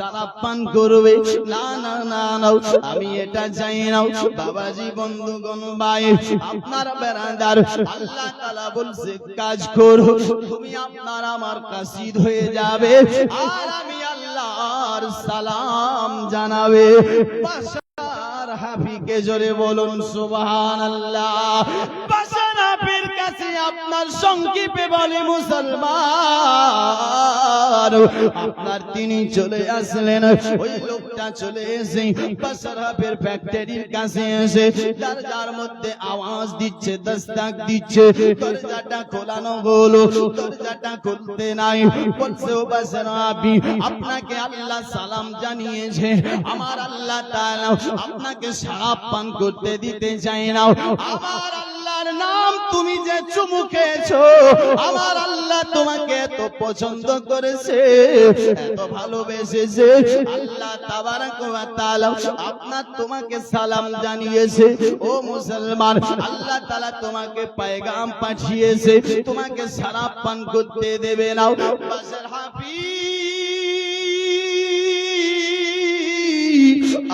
সারা পান করবে। না না না না, আমি এটা চাই না। বাবাজি বন্ধুগণ ভাই আপনার বেরাদার আল্লাহ তাআলা বলছে কাজ করো, তুমি আপনার আমার কাসিদ হয়ে যাবে আর আমি আল্লাহর সালাম জানাবে। বাশার হাফিকে জোরে বলুন সুবহানাল্লাহ। বাশার হাফির কাছে আপনার সংক্ষেপে বলে মুসলমান, আপনার তিনি চলে আসলেন। ওই লোকটা চলে এসে বাশার হাফির ফ্যাক্টরির কাছে এসে দরজার মধ্যে আওয়াজ দিচ্ছে, দস্তক দিচ্ছে। দরজাটা খোলানো হলো, দরজাটা খুলতে নাই। বলছে ও বাশার হাফি, আপনাকে আল্লাহ সালাম জানিয়েছে, আমার আল্লাহ তাআলা আপনাকে শরাব পান করতে দিতে চায় না। আমার আল্লাহর নাম তুমি যে চুমু খেয়েছো, আমার আল্লাহ তোমাকে এত পছন্দ করেছে, এত ভালোবেসেছে, আল্লাহ তাবারক ওয়া তাআলা আপনার তোমাকে সালাম জানিয়েছে। ও মুসলমান, আল্লাহ তাআলা তোমাকে পয়গাম পাঠিয়েছে, তোমাকে শরাব পান করতে দেবে না। বাশার হাফি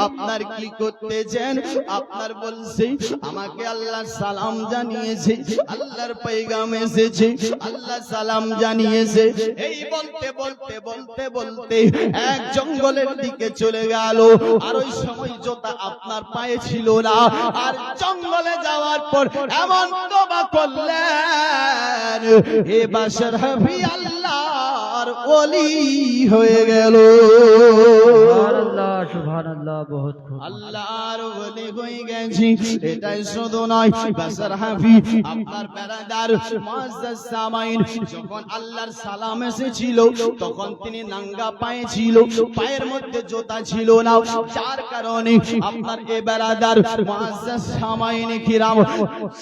আপনার কি করতেছেন? আপনার বলছে আমাকে আল্লাহ সালাম জানিয়েছে, আল্লাহর পয়গাম এসেছে, আল্লাহ সালাম জানিয়েছে। এই বলতে বলতে বলতে বলতে এক জঙ্গলের দিকে চলে গেল। আর ওই সময় জুতা আপনার পায়ে ছিল না। আর জঙ্গলে যাওয়ার পর এমন তওবা করলেন, হে বাশার হাফি আল্লাহর ওলি হয়ে গেল। সুবহানাল্লাহ সুবহানাল্লাহ, বহুত খুব। আল্লাহর ওলি হয়ে গেছি। এটাই শুধু নয়, বাশার হাফি আপনার বেরাদার মুআজ্জাজ সামাইন যখন আল্লাহর সালাম এসেছিল তখন তিনি নাঙ্গা পায়ে ছিল, পায়ের মধ্যে জুতা ছিল না। যার কারণে আপনার এ বেরাদার মুআজ্জাজ সামাইন কিরাম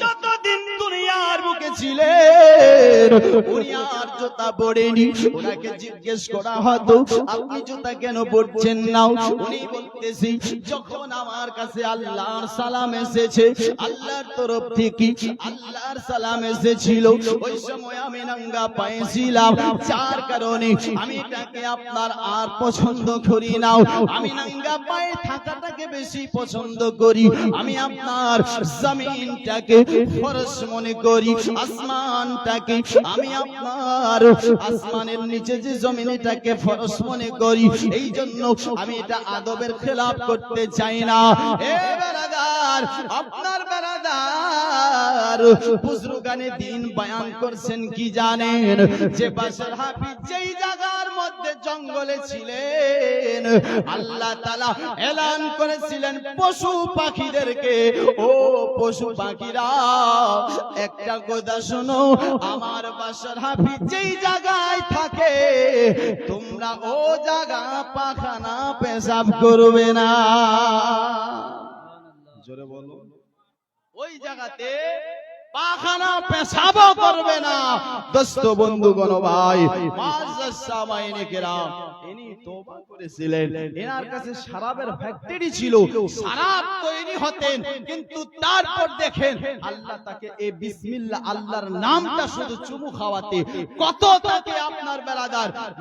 যতদিন দুনিয়ার বুকে ছিলেন উনি আর জুতা পরেনি। ওনাকে জিজ্ঞেস করা হতো আপনি জুতা কেন পরছেন না? উনি বলতেছি যখন আমার কাছে আল্লাহর সালাম এসেছে, আল্লাহর তরফ থেকে আল্লাহর সালাম এসেছিল, ওই সময় আমি নাঙ্গা পায়ে ছিলাম। যার কারণে আমি এটাকে আপনার আর পছন্দ করি না। আমি নাঙ্গা পায়ে থাকাটাকে বেশি পছন্দ করি। আমি আপনার জমিনটাকে ফরজ মনে করি, আসমানটাকে আমি আপনার আসমানের নিচে যে জমিনটাকে ফরজ মনে করি। এই জন্য আমি এটা আদবের খেলাফ করতে চাই না। এ বেরাদার, আপনার বেরাদার বুজুর্গানে দ্বীন বয়ান করছেন কি জানেন? যে বাশার হাফি যেই জায়গার মধ্যে জঙ্গলে ছিলেন আল্লাহ তাআলা এলান করেছিলেন পশু পাখিদেরকে, ও পশু পাখিরা একটা কথা শোনো, আমার বাশার হাফি যেই জায়গায় থাকে তোমরা ও জায়গা পাখানা পেশাব করবে না। জোরে বলো, ওই জায়গাতে পাখানা পেশাবও করবে না। দোস্ত বন্ধুগণ ভাই, মুআজ্জাজ সামাইনে কেরাম ইনি তওবা করেছিলেন। এনার কাছে শরাবের ফ্যাক্টরি ছিল, শরাব তৈরি হতেন, কিন্তু তারপর দেখেন আল্লাহ তাকে এই বিসমিল্লাহ আল্লাহর নামটা শুধু চুমু খাওয়াতে কত তাকে আপনার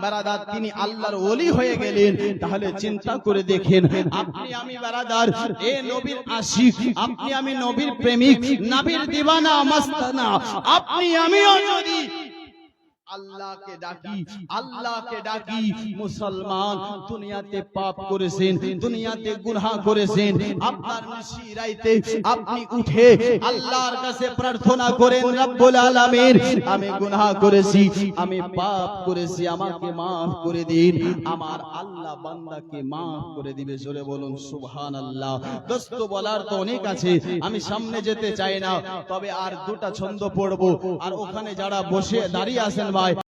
বেরাদার তিনি আল্লাহর ওলি হয়ে গেলেন। তাহলে চিন্তা করে দেখেন, আপনি আমি বেরাদার এ নবীর আশিক, আপনি আমি নবীর প্রেমিক, নবীর দিওয়ানা মাস্তানা, আপনি আমিও যদি আল্লাহকে ডাকি মুসলমান দুনিয়াতে পাপ করেছেন, দুনিয়াতে গুনাহ করেছেন, আপনার নিশিরাইতে আপনি উঠে আল্লাহর কাছে প্রার্থনা করেন রব্বুল আলামিন আমি গুনাহ করেছি, আমি পাপ করেছি, আমাকে maaf করে দিন। আমার আল্লাহ বান্দাকে maaf করে দিবে। জোরে বলুন সুবহানাল্লাহ। দোস্ত বলার তো অনেক আছে, আমি সামনে যেতে চাই না, তবে আর দুটা ছন্দ পড়বো। আর ওখানে যারা বসে দাঁড়িয়ে আছেন ভাই